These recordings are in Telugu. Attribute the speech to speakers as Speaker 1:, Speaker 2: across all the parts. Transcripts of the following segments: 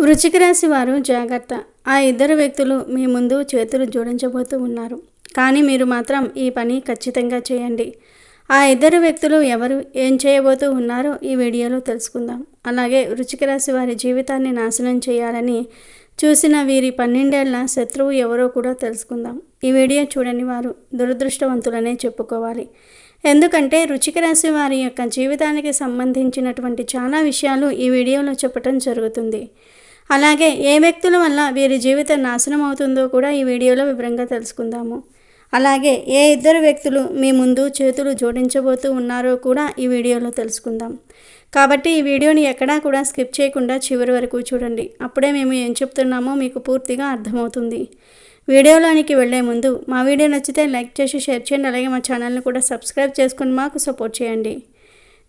Speaker 1: వృశ్చిక రాశి వారు జాగ్రత్త. ఆ ఇద్దరు వ్యక్తులు మీ ముందు చేతులు జోడించబోతూ ఉన్నారు. కానీ మీరు మాత్రం ఈ పని ఖచ్చితంగా చేయండి. ఆ ఇద్దరు వ్యక్తులు ఎవరు, ఏం చేయబోతూ ఉన్నారో ఈ వీడియోలో తెలుసుకుందాం. అలాగే వృశ్చిక రాశి వారి జీవితాన్ని నాశనం చేయాలని చూసిన వీరి 12 ఏళ్ల శత్రువు ఎవరో కూడా తెలుసుకుందాం. ఈ వీడియో చూడని వారు దురదృష్టవంతులనే చెప్పుకోవాలి. ఎందుకంటే వృశ్చిక రాశి వారి యొక్క జీవితానికి సంబంధించినటువంటి చాలా విషయాలు ఈ వీడియోలో చెప్పటం జరుగుతుంది. అలాగే ఏ వ్యక్తుల వల్ల వీరి జీవితం నాశనం అవుతుందో కూడా ఈ వీడియోలో వివరంగా తెలుసుకుందాము. అలాగే ఏ ఇద్దరు వ్యక్తులు మీ ముందు చేతులు జోడించబోతూ ఉన్నారో కూడా ఈ వీడియోలో తెలుసుకుందాం. కాబట్టి ఈ వీడియోని ఎక్కడా కూడా స్కిప్ చేయకుండా చివరి వరకు చూడండి. అప్పుడే మేము ఏం చెప్తున్నామో మీకు పూర్తిగా అర్థమవుతుంది. వీడియోలోనికి వెళ్లే ముందు మా వీడియో నచ్చితే లైక్ చేసి షేర్ చేయండి. అలాగే మా ఛానల్ని కూడా సబ్స్క్రైబ్ చేసుకుని మాకు సపోర్ట్ చేయండి.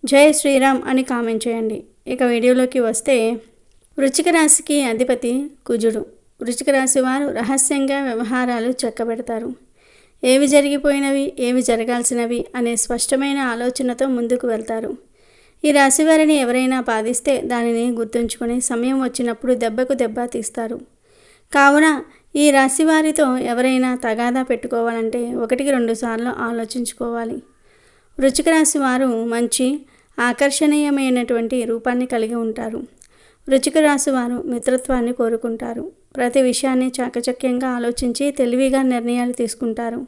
Speaker 1: జై శ్రీరామ్ అని కామెంట్ చేయండి. ఇక వీడియోలోకి వస్తే, వృశ్చిక రాశికి అధిపతి కుజుడు. వృశ్చిక రాశి వారు రహస్యంగా వ్యవహారాలు చక్కబెడతారు. ఏవి జరిగిపోయినవి, ఏవి జరగాల్సినవి అనే స్పష్టమైన ఆలోచనతో ముందుకు వెళ్తారు. ఈ రాశి వారిని ఎవరైనా బాధిస్తే దానిని గుర్తుంచుకొని సమయం వచ్చినప్పుడు దెబ్బకు దెబ్బ తీస్తారు. కావున ఈ రాశి వారితో ఎవరైనా తగాదా పెట్టుకోవాలంటే 1-2 సార్లు ఆలోచించుకోవాలి. వృశ్చిక రాశి వారు మంచి ఆకర్షణీయమైనటువంటి రూపాన్ని కలిగి ఉంటారు. వృశ్చిక రాశి వారు మిత్రత్వాన్ని కోరుకుంటారు. ప్రతి విషయాన్ని చాకచక్యంగా ఆలోచించి తెలివిగా నిర్ణయాలు తీసుకుంటారు.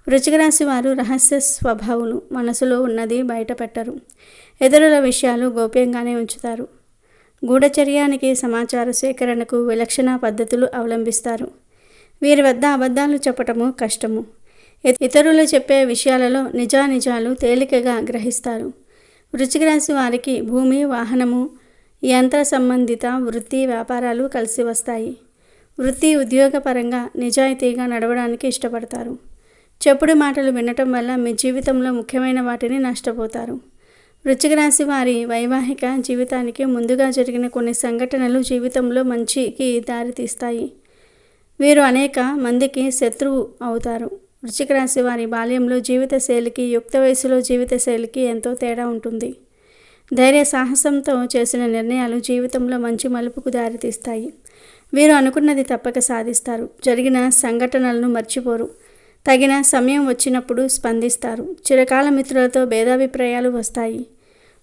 Speaker 1: వృశ్చిక రాశి వారు రహస్య స్వభావులు. మనసులో ఉన్నది బయట పెట్టరు. ఇతరుల విషయాలు గోప్యంగానే ఉంచుతారు. గూఢచర్యానికి, సమాచార సేకరణకు విలక్షణ పద్ధతులు అవలంబిస్తారు. వీరి వద్ద అబద్ధాలు చెప్పటము కష్టము. ఇతరులు చెప్పే విషయాలలో నిజానిజాలు తేలికగా గ్రహిస్తారు. వృశ్చిక రాశి వారికి భూమి, వాహనము, యంత్ర సంబంధిత వృత్తి, వ్యాపారాలు కలిసి వస్తాయి. వృత్తి, ఉద్యోగపరంగా నిజాయితీగా నడవడానికి ఇష్టపడతారు. చెప్పుడు మాటలు వినటం వల్ల మీ జీవితంలో ముఖ్యమైన వాటిని నష్టపోతారు. వృశ్చిక రాశి వారి వైవాహిక జీవితానికి ముందుగా జరిగిన కొన్ని సంఘటనలు జీవితంలో మంచికి దారితీస్తాయి. వీరు అనేక మందికి శత్రువు అవుతారు. వృశ్చిక రాశి వారి బాల్యంలో జీవితశైలికి, యుక్త వయసులో జీవితశైలికి ఎంతో తేడా ఉంటుంది. ధైర్య సాహసంతో చేసిన నిర్ణయాలు జీవితంలో మంచి మలుపుకు దారితీస్తాయి. వీరు అనుకున్నది తప్పక సాధిస్తారు. జరిగిన సంఘటనలను మర్చిపోరు. తగిన సమయం వచ్చినప్పుడు స్పందిస్తారు. చిరకాల మిత్రులతో భేదాభిప్రాయాలు వస్తాయి.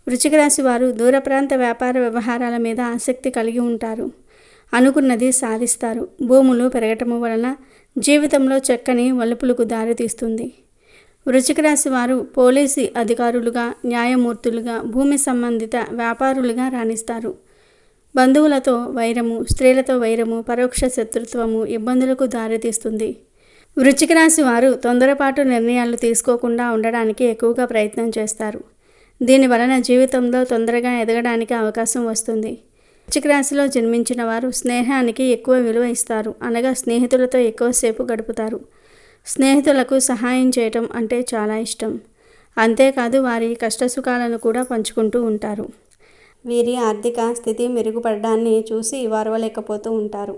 Speaker 1: వృశ్చిక రాశి వారు దూర ప్రాంత వ్యాపార వ్యవహారాల మీద ఆసక్తి కలిగి ఉంటారు. అనుకున్నది సాధిస్తారు. భూములు పెరగటము వలన జీవితంలో చక్కని మలుపులకు దారితీస్తుంది. వృశ్చిక రాశి వారు పోలీసు అధికారులుగా, న్యాయమూర్తులుగా, భూమి సంబంధిత వ్యాపారులుగా రాణిస్తారు. బంధువులతో వైరము, స్త్రీలతో వైరము, పరోక్ష శత్రుత్వము ఇబ్బందులకు దారితీస్తుంది. వృశ్చిక రాశి వారు తొందరపాటు నిర్ణయాలు తీసుకోకుండా ఉండడానికి ఎక్కువగా ప్రయత్నం చేస్తారు. దీని వలన జీవితంలో తొందరగా ఎదగడానికి అవకాశం వస్తుంది. వృశ్చిక రాశిలో జన్మించిన వారు స్నేహానికి ఎక్కువ విలువ ఇస్తారు. అనగా స్నేహితులతో ఎక్కువసేపు గడుపుతారు. స్నేహితులకు సహాయం చేయటం అంటే చాలా ఇష్టం. అంతేకాదు వారి కష్టసుఖాలను కూడా పంచుకుంటూ ఉంటారు. వీరి ఆర్థిక స్థితి మెరుగుపడడాన్ని చూసి వారవలేకపోతూ ఉంటారు.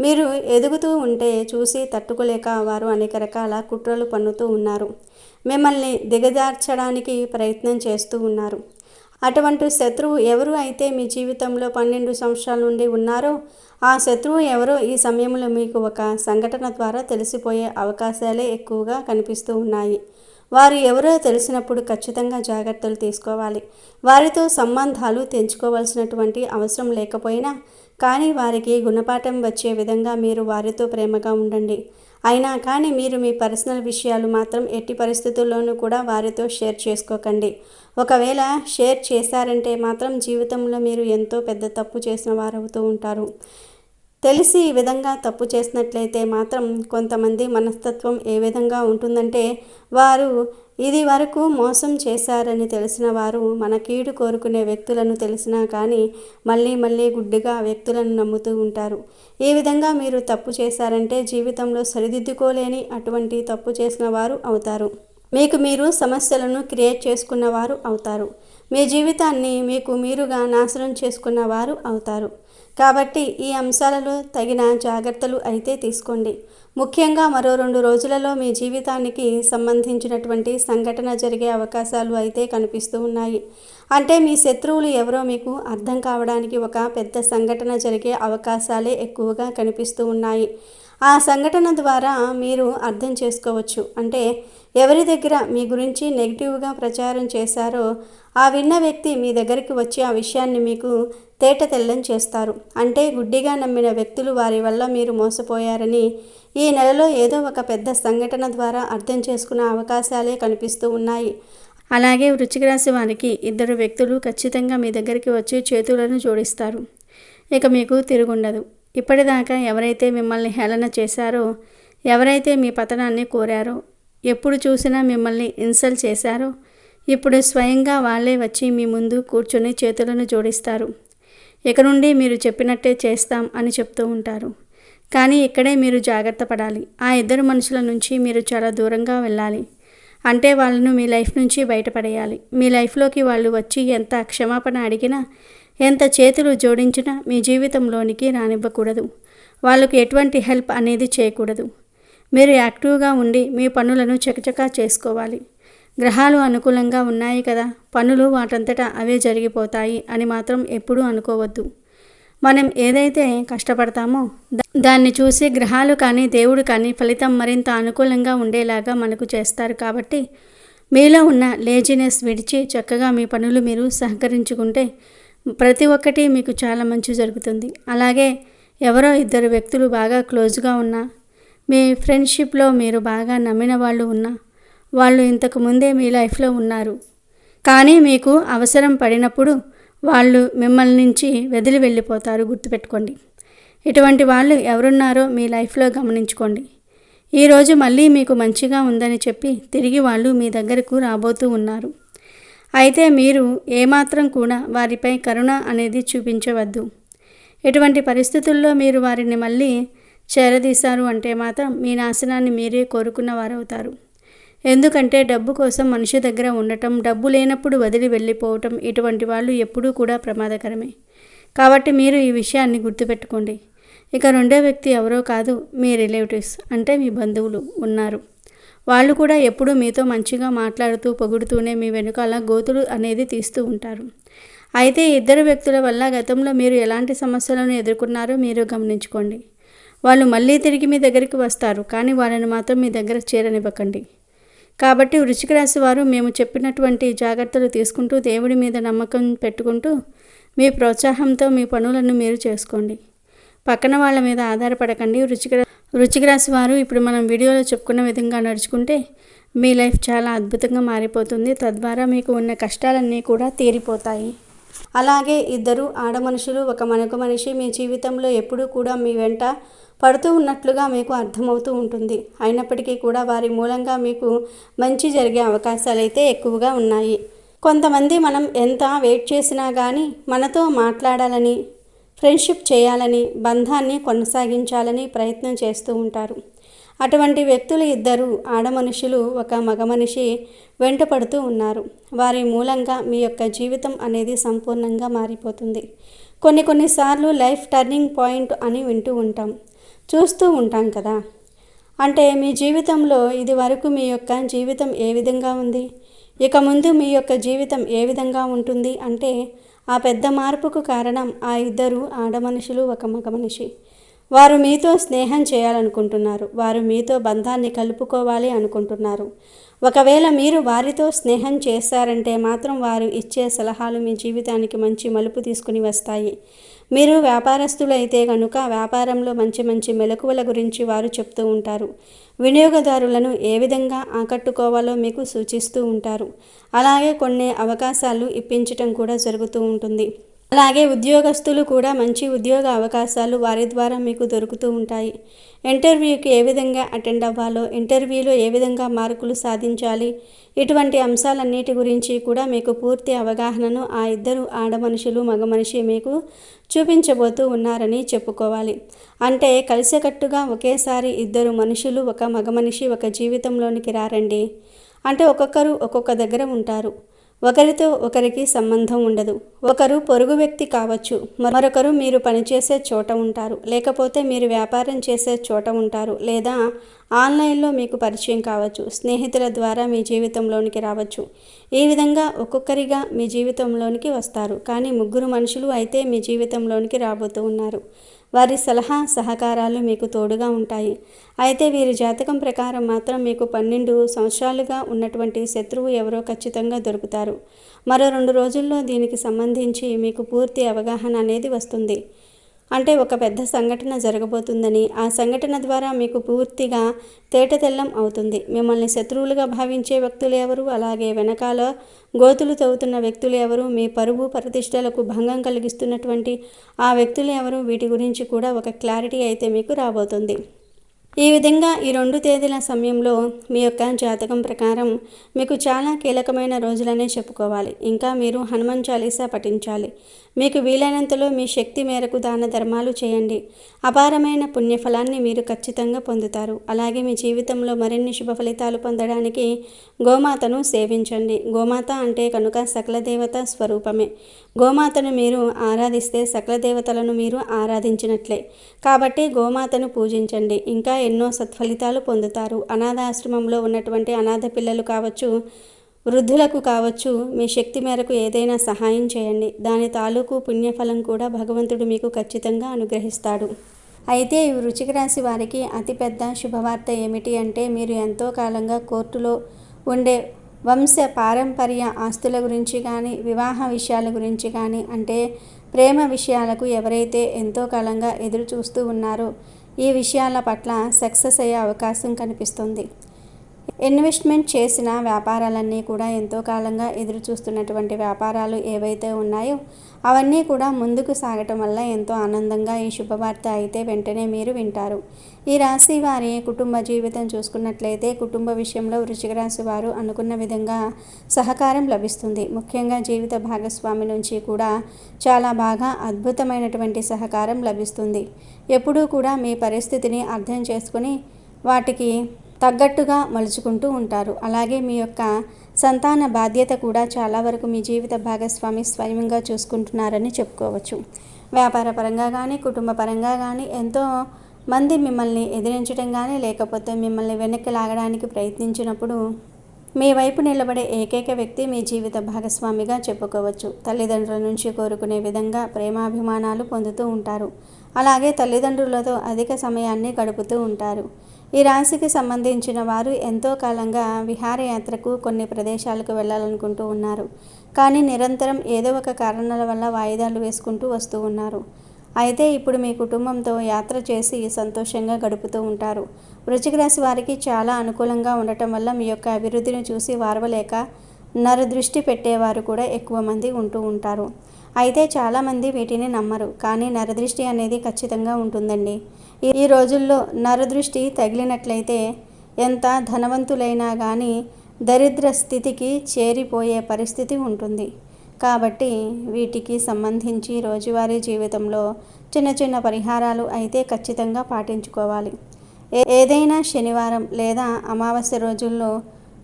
Speaker 1: మీరు ఎదుగుతూ ఉంటే చూసి తట్టుకోలేక వారు అనేక రకాల కుట్రలు పన్నుతూ ఉన్నారు. మిమ్మల్ని దిగజార్చడానికి ప్రయత్నం చేస్తూ ఉన్నారు. అటువంటి శత్రువు ఎవరు అయితే మీ జీవితంలో 12 సంవత్సరాల నుండి ఉన్నారో ఆ శత్రువు ఎవరో ఈ సమయంలో మీకు ఒక సంఘటన ద్వారా తెలిసిపోయే అవకాశాలే ఎక్కువగా కనిపిస్తూ ఉన్నాయి. వారు ఎవరో తెలిసినప్పుడు ఖచ్చితంగా జాగ్రత్తలు తీసుకోవాలి. వారితో సంబంధాలు తెంచుకోవాల్సినటువంటి అవసరం లేకపోయినా కానీ వారికి గుణపాఠం వచ్చే విధంగా మీరు వారితో ప్రేమగా ఉండండి. అయినా కానీ మీరు మీ పర్సనల్ విషయాలు మాత్రం ఎట్టి పరిస్థితుల్లోనూ కూడా వారితో షేర్ చేసుకోకండి. ఒకవేళ షేర్ చేశారంటే మాత్రం జీవితంలో మీరు ఎంతో పెద్ద తప్పు చేసిన వారవుతూ ఉంటారు. తెలిసి ఈ విధంగా తప్పు చేసినట్లయితే మాత్రం కొంతమంది మనస్తత్వం ఏ విధంగా ఉంటుందంటే, వారు ఇది వరకు మోసం చేశారని తెలిసిన వారు మన కీడు కోరుకునే వ్యక్తులను తెలిసినా కానీ మళ్ళీ గుడ్డిగా వ్యక్తులను నమ్ముతూ ఉంటారు. ఈ విధంగా మీరు తప్పు చేశారంటే జీవితంలో సరిదిద్దుకోలేని అటువంటి తప్పు చేసిన వారు అవుతారు. మీకు మీరు సమస్యలను క్రియేట్ చేసుకున్న వారు అవుతారు. మీ జీవితాన్ని మీకు మీరుగా నాశనం చేసుకున్న వారు అవుతారు. కాబట్టి ఈ అంశాలలో తగిన జాగ్రత్తలు అయితే తీసుకోండి. ముఖ్యంగా మరో 2 రోజులలో మీ జీవితానికి సంబంధించినటువంటి సంఘటన జరిగే అవకాశాలు అయితే కనిపిస్తూ ఉన్నాయి. అంటే మీ శత్రువులు ఎవరో మీకు అర్థం కావడానికి ఒక పెద్ద సంఘటన జరిగే అవకాశాలే ఎక్కువగా కనిపిస్తూ ఉన్నాయి. ఆ సంఘటన ద్వారా మీరు అర్థం చేసుకోవచ్చు. అంటే ఎవరి దగ్గర మీ గురించి నెగిటివ్గా ప్రచారం చేశారో ఆ విన్న వ్యక్తి మీ దగ్గరికి వచ్చి ఆ విషయాన్ని మీకు తేట తెల్లం చేస్తారు. అంటే గుడ్డిగా నమ్మిన వ్యక్తులు వారి వల్ల మీరు మోసపోయారని ఈ నెలలో ఏదో ఒక పెద్ద సంఘటన ద్వారా అర్థం చేసుకునే అవకాశాలే కనిపిస్తూ ఉన్నాయి. అలాగే వృశ్చిక రాశి వారికి 2 వ్యక్తులు ఖచ్చితంగా మీ దగ్గరికి వచ్చి చేతులను జోడిస్తారు. ఇక మీకు తిరుగుండదు. ఇప్పటిదాకా ఎవరైతే మిమ్మల్ని హేళన చేశారో, ఎవరైతే మీ పతనాన్ని కోరారో, ఎప్పుడు చూసినా మిమ్మల్ని ఇన్సల్ట్ చేశారో, ఇప్పుడు స్వయంగా వాళ్ళే వచ్చి మీ ముందు కూర్చొని చేతులను జోడిస్తారు. ఇక నుండి మీరు చెప్పినట్టే చేస్తాం అని చెప్తూ ఉంటారు. కానీ ఇక్కడే మీరు జాగ్రత్త పడాలి. ఆ 2 మనుషుల నుంచి మీరు చాలా దూరంగా వెళ్ళాలి. అంటే వాళ్ళను మీ లైఫ్ నుంచి బయటపడేయాలి. మీ లైఫ్లోకి వాళ్ళు వచ్చి ఎంత క్షమాపణ అడిగినా, ఎంత చేతులు జోడించినా మీ జీవితంలోనికి రానివ్వకూడదు. వాళ్ళకు ఎటువంటి హెల్ప్ అనేది చేయకూడదు. మీరు యాక్టివ్గా ఉండి మీ పనులను చకచకా చేసుకోవాలి. గ్రహాలు అనుకూలంగా ఉన్నాయి కదా, పనులు వాటంతటా అవే జరిగిపోతాయి అని మాత్రం ఎప్పుడూ అనుకోవద్దు. మనం ఏదైతే కష్టపడతామో దాన్ని చూసి గ్రహాలు కానీ దేవుడు కానీ ఫలితం మరింత అనుకూలంగా ఉండేలాగా మనకు చేస్తారు. కాబట్టి మీలో ఉన్న లేజినెస్ విడిచి చక్కగా మీ పనులు మీరు సహకరించుకుంటే ప్రతి ఒక్కటి మీకు చాలా మంచి జరుగుతుంది. అలాగే ఎవరో 2 వ్యక్తులు బాగా క్లోజ్గా ఉన్నా, మీ ఫ్రెండ్షిప్లో మీరు బాగా నమ్మిన వాళ్ళు ఉన్నా, వాళ్ళు ఇంతకు ముందే మీ లైఫ్లో ఉన్నారు. కానీ మీకు అవసరం పడినప్పుడు వాళ్ళు మిమ్మల్ని నుంచి వదిలి వెళ్ళిపోతారు. గుర్తుపెట్టుకోండి. ఇటువంటి వాళ్ళు ఎవరున్నారో మీ లైఫ్లో గమనించుకోండి. ఈరోజు మళ్ళీ మీకు మంచిగా ఉందని చెప్పి తిరిగి వాళ్ళు మీ దగ్గరకు రాబోతూ ఉన్నారు. అయితే మీరు ఏమాత్రం కూడా వారిపై కరుణ అనేది చూపించవద్దు. ఇటువంటి పరిస్థితుల్లో మీరు వారిని మళ్ళీ చేరదీశారు అంటే మాత్రం మీ నాశనాన్ని మీరే కోరుకున్న వారవుతారు. ఎందుకంటే డబ్బు కోసం మనిషి దగ్గర ఉండటం, డబ్బు లేనప్పుడు వదిలి వెళ్ళిపోవటం, ఇటువంటి వాళ్ళు ఎప్పుడూ కూడా ప్రమాదకరమే. కాబట్టి మీరు ఈ విషయాన్ని గుర్తుపెట్టుకోండి. ఇక 2వ వ్యక్తి ఎవరో కాదు, మీ రిలేటివ్స్ అంటే మీ బంధువులు ఉన్నారు. వాళ్ళు కూడా ఎప్పుడూ మీతో మంచిగా మాట్లాడుతూ పొగుడుతూనే మీ వెనుకాల గోతులు అనేది తీస్తూ ఉంటారు. అయితే 2 వ్యక్తుల వల్ల గతంలో మీరు ఎలాంటి సమస్యలను ఎదుర్కొన్నారో మీరు గమనించుకోండి. వాళ్ళు మళ్ళీ తిరిగి మీ దగ్గరికి వస్తారు, కానీ వాళ్ళని మాత్రం మీ దగ్గర చేరనివ్వకండి. కాబట్టి వృశ్చిక రాశి వారు మేము చెప్పినటువంటి జాగ్రత్తలు తీసుకుంటూ దేవుడి మీద నమ్మకం పెట్టుకుంటూ మీ ప్రోత్సాహంతో మీ పనులను మీరు చేసుకోండి. పక్కన వాళ్ళ మీద ఆధారపడకండి. వృశ్చిక రాశి వారు ఇప్పుడు మనం వీడియోలో చెప్పుకున్న విధంగా నడుచుకుంటే మీ లైఫ్ చాలా అద్భుతంగా మారిపోతుంది. తద్వారా మీకు ఉన్న కష్టాలన్నీ కూడా తీరిపోతాయి. అలాగే 2 ఆడ మనుషులు, ఒక మగ మనిషి మీ జీవితంలో ఎప్పుడూ కూడా మీ వెంట పడుతూ ఉన్నట్లుగా మీకు అర్థమవుతూ ఉంటుంది. అయినప్పటికీ కూడా వారి మూలంగా మీకు మంచి జరిగే అవకాశాలైతే ఎక్కువగా ఉన్నాయి. కొంతమంది మనం ఎంత వెయిట్ చేసినా కానీ మనతో మాట్లాడాలని, ఫ్రెండ్షిప్ చేయాలని, బంధాన్ని కొనసాగించాలని ప్రయత్నం చేస్తూ ఉంటారు. అటువంటి వ్యక్తులు 2 ఆడ మనుషులు, ఒక మగ మనిషి వెంట పడుతూ ఉన్నారు. వారి మూలంగా మీ యొక్క జీవితం అనేది సంపూర్ణంగా మారిపోతుంది. కొన్నిసార్లు లైఫ్ టర్నింగ్ పాయింట్ అని వింటూ ఉంటాం, చూస్తూ ఉంటాం కదా. అంటే మీ జీవితంలో ఇది వరకు మీ యొక్క జీవితం ఏ విధంగా ఉంది, ఇక ముందు మీ యొక్క జీవితం ఏ విధంగా ఉంటుంది అంటే ఆ పెద్ద మార్పుకు కారణం ఆ 2 ఆడ మనుషులు, ఒక మగ మనిషి. వారు మీతో స్నేహం చేయాలనుకుంటున్నారు. వారు మీతో బంధాన్ని కలుపుకోవాలి అనుకుంటున్నారు. ఒకవేళ మీరు వారితో స్నేహం చేశారంటే మాత్రం వారు ఇచ్చే సలహాలు మీ జీవితానికి మంచి మలుపు తీసుకుని వస్తాయి. మీరు వ్యాపారస్తులైతే కనుక వ్యాపారంలో మంచి మెలకువల గురించి వారు చెప్తూ ఉంటారు. వినియోగదారులను ఏ విధంగా ఆకట్టుకోవాలో మీకు సూచిస్తూ ఉంటారు. అలాగే కొన్ని అవకాశాలు ఇప్పించటం కూడా జరుగుతూ ఉంటుంది. అలాగే ఉద్యోగస్తులు కూడా మంచి ఉద్యోగ అవకాశాలు వారి ద్వారా మీకు దొరుకుతూ ఉంటాయి. ఇంటర్వ్యూకి ఏ విధంగా అటెండ్ అవ్వాలో, ఇంటర్వ్యూలో ఏ విధంగా మార్కులు సాధించాలి, ఇటువంటి అంశాలన్నిటి గురించి కూడా మీకు పూర్తి అవగాహనను ఆ 2 ఆడ మనుషులు, మగ మనిషి మీకు చూపించబోతూ ఉన్నారని చెప్పుకోవాలి. అంటే కలిసికట్టుగా ఒకేసారి 2 మనుషులు, ఒక మగ మనిషి ఒక జీవితంలోనికి రారండి. అంటే ఒక్కొక్కరు ఒక్కొక్క దగ్గర ఉంటారు. ఒకరితో ఒకరికి సంబంధం ఉండదు. ఒకరు పొరుగు వ్యక్తి కావచ్చు, మరొకరు మీరు పనిచేసే చోట ఉంటారు, లేకపోతే మీరు వ్యాపారం చేసే చోట ఉంటారు, లేదా ఆన్లైన్లో మీకు పరిచయం కావచ్చు, స్నేహితుల ద్వారా మీ జీవితంలోనికి రావచ్చు. ఈ విధంగా ఒక్కొక్కరిగా మీ జీవితంలోనికి వస్తారు. కానీ ముగ్గురు మనుషులు అయితే మీ జీవితంలోనికి రాబోతూ ఉన్నారు. వారి సలహా సహకారాలు మీకు తోడుగా ఉంటాయి. అయితే వీరి జాతకం ప్రకారం మాత్రం మీకు 12 సంవత్సరాలుగా ఉన్నటువంటి శత్రువు ఎవరో ఖచ్చితంగా దొరుకుతారు. మరో 2 రోజుల్లో దీనికి సంబంధించి మీకు పూర్తి అవగాహన అనేది వస్తుంది. అంటే ఒక పెద్ద సంఘటన జరగబోతుందని, ఆ సంఘటన ద్వారా మీకు పూర్తిగా తేటతెల్లం అవుతుంది. మిమ్మల్ని శత్రువులుగా భావించే వ్యక్తులు ఎవరు, అలాగే వెనకాల గోతులు తవ్వుతున్న వ్యక్తులు ఎవరు, మీ పరువు ప్రతిష్టలకు భంగం కలిగిస్తున్నటువంటి ఆ వ్యక్తులు ఎవరు, వీటి గురించి కూడా ఒక క్లారిటీ అయితే మీకు రాబోతుంది. ఈ విధంగా ఈ 2 తేదీల సమయంలో మీ యొక్క జాతకం ప్రకారం మీకు చాలా కీలకమైన రోజులనే చెప్పుకోవాలి. ఇంకా మీరు హనుమాన్ చాలీసా పఠించాలి. మీకు వీలైనంతలో మీ శక్తి మేరకు దాన ధర్మాలు చేయండి. అపారమైన పుణ్యఫలాన్ని మీరు ఖచ్చితంగా పొందుతారు. అలాగే మీ జీవితంలో మరిన్ని శుభ ఫలితాలు పొందడానికి గోమాతను సేవించండి. గోమాత అంటే కనుక సకల దేవత స్వరూపమే. గోమాతను మీరు ఆరాధిస్తే సకల దేవతలను మీరు ఆరాధించినట్లే. కాబట్టి గోమాతను పూజించండి. ఇంకా ఎన్నో సత్ఫలితాలు పొందుతారు. అనాథాశ్రమంలో ఉన్నటువంటి అనాథ పిల్లలు కావచ్చు, వృద్ధులకు కావచ్చు, మీ శక్తి మేరకు ఏదైనా సహాయం చేయండి. దాని తాలూకు పుణ్యఫలం కూడా భగవంతుడు మీకు ఖచ్చితంగా అనుగ్రహిస్తాడు. అయితే ఈ వృశ్చిక రాశి వారికి అతిపెద్ద శుభవార్త ఏమిటి అంటే, మీరు ఎంతో కాలంగా కోర్టులో ఉండే వంశ పారంపర్య ఆస్తుల గురించి కానీ, వివాహ విషయాల గురించి కానీ, అంటే ప్రేమ విషయాలకు ఎవరైతే ఎంతో కాలంగా ఎదురు చూస్తూ ఉన్నారో ఈ విషయాల పట్ల సక్సెస్ అయ్యే అవకాశం కనిపిస్తుంది. ఇన్వెస్ట్మెంట్ చేసిన వ్యాపారాలన్నీ కూడా ఎంతో కాలంగా ఎదురు చూస్తున్నటువంటి వ్యాపారాలు ఏవైతే ఉన్నాయో అవన్నీ కూడా ముందుకు సాగటం వల్ల ఎంతో ఆనందంగా ఈ శుభవార్త అయితే వెంటనే మీరు వింటారు. ఈ రాశి వారి కుటుంబ జీవితం చూసుకున్నట్లయితే కుటుంబ విషయంలో వృశ్చిక రాశి వారు అనుకున్న విధంగా సహకారం లభిస్తుంది. ముఖ్యంగా జీవిత భాగస్వామి నుంచి కూడా చాలా బాగా అద్భుతమైనటువంటి సహకారం లభిస్తుంది. ఎప్పుడూ కూడా మీ పరిస్థితిని అర్థం చేసుకుని వాటికి తగ్గట్టుగా మలుచుకుంటూ ఉంటారు. అలాగే మీ యొక్క సంతాన బాధ్యత కూడా చాలా వరకు మీ జీవిత భాగస్వామి స్వయంగా చూసుకుంటున్నారని చెప్పుకోవచ్చు. వ్యాపార పరంగా కానీ, కుటుంబ పరంగా కానీ ఎంతో మంది మిమ్మల్ని ఎదిరించడం కానీ, లేకపోతే మిమ్మల్ని వెనక్కి లాగడానికి ప్రయత్నించినప్పుడు మీ వైపు నిలబడే ఏకైక వ్యక్తి మీ జీవిత భాగస్వామిగా చెప్పుకోవచ్చు. తల్లిదండ్రుల నుంచి కోరుకునే విధంగా ప్రేమాభిమానాలు పొందుతూ ఉంటారు. అలాగే తల్లిదండ్రులతో అధిక సమయాన్ని గడుపుతూ ఉంటారు. ఈ రాశికి సంబంధించిన వారు ఎంతో కాలంగా విహారయాత్రకు కొన్ని ప్రదేశాలకు వెళ్ళాలనుకుంటూ ఉన్నారు. కానీ నిరంతరం ఏదో ఒక కారణాల వల్ల వాయిదాలు వేసుకుంటూ వస్తూ ఉన్నారు. అయితే ఇప్పుడు మీ కుటుంబంతో యాత్ర చేసి సంతోషంగా గడుపుతూ ఉంటారు. వృశ్చిక రాశి వారికి చాలా అనుకూలంగా ఉండటం వల్ల మీ యొక్క అభివృద్ధిని చూసి వారవలేక నరదృష్టి పెట్టేవారు కూడా ఎక్కువ మంది ఉంటూ ఉంటారు. అయితే చాలామంది వీటిని నమ్మరు. కానీ నరదృష్టి అనేది ఖచ్చితంగా ఉంటుందండి. ఈ రోజుల్లో నరదృష్టి తగిలినట్లయితే ఎంత ధనవంతులైనా కానీ దరిద్ర స్థితికి చేరిపోయే పరిస్థితి ఉంటుంది. కాబట్టి వీటికి సంబంధించి రోజువారీ జీవితంలో చిన్న చిన్న పరిహారాలు అయితే ఖచ్చితంగా పాటించుకోవాలి. ఏదైనా శనివారం లేదా అమావాస్య రోజుల్లో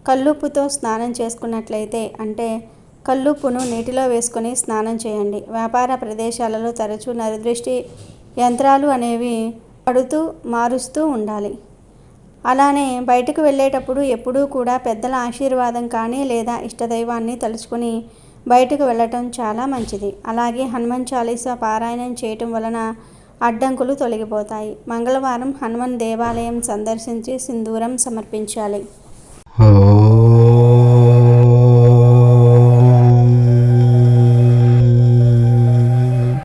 Speaker 1: కల్లుప్పుతో స్నానం చేసుకున్నట్లయితే, అంటే కల్లుప్పును నీటిలో వేసుకొని స్నానం చేయండి. వ్యాపార ప్రదేశాలలో తరచూ నరదృష్టి యంత్రాలు అనేవి పడుతూ మారుస్తూ ఉండాలి. అలానే బయటకు వెళ్ళేటప్పుడు ఎప్పుడూ కూడా పెద్దల ఆశీర్వాదం కానీ లేదా ఇష్టదైవాన్ని తలుచుకొని బయటకు వెళ్ళటం చాలా మంచిది. అలాగే హనుమాన్ చాలీసా పారాయణం చేయటం వలన అడ్డంకులు తొలగిపోతాయి. మంగళవారం హనుమాన్ దేవాలయం సందర్శించి సింధూరం సమర్పించాలి.